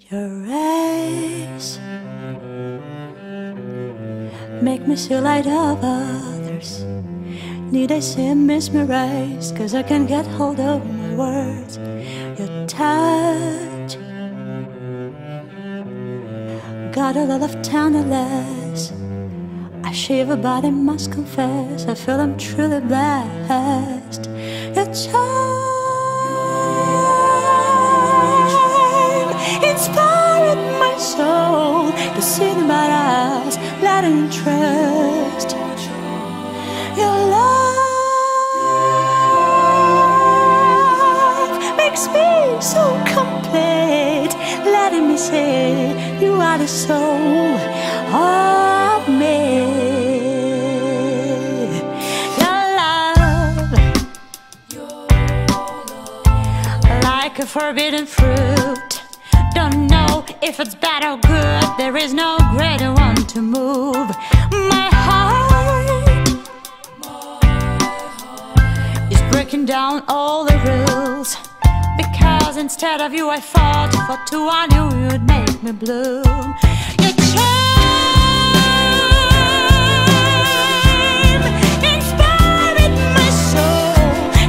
Your eyes make me see light of others. Need I say I'm mesmerized, 'cause I can't get hold of my words. Your touch got a lot of tenderness. I shiver but I must confess, I feel I'm truly blessed. Your charm inspired my soul to see the bright eyes, light and interest. Your love makes me so complete, letting me say you are the soul of me. Your love, like a forbidden fruit. Don't know if it's bad or good, there is no greater one to move. My heart is breaking down all the rules, because instead of you I fought for two I knew you would make me bloom. Your charm inspired my soul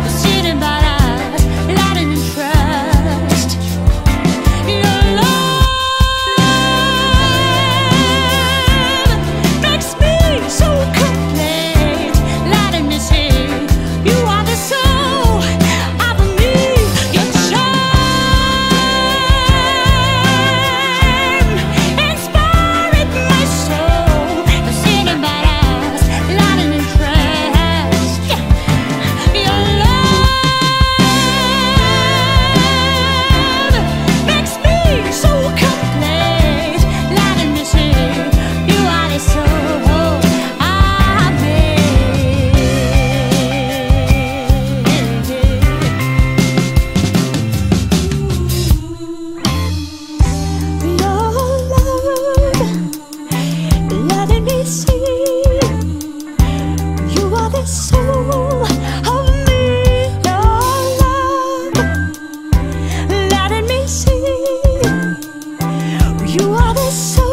to see the bright eyes, light and interest. Your love makes me so complete, letting me see you are the soul of me. Your charm inspired my soul to see the bright eyes, light and interest. Your love makes me so complete, letting me see you are the soul of me. Your love letting me see you are the soul of me. Your love letting me see you are the soul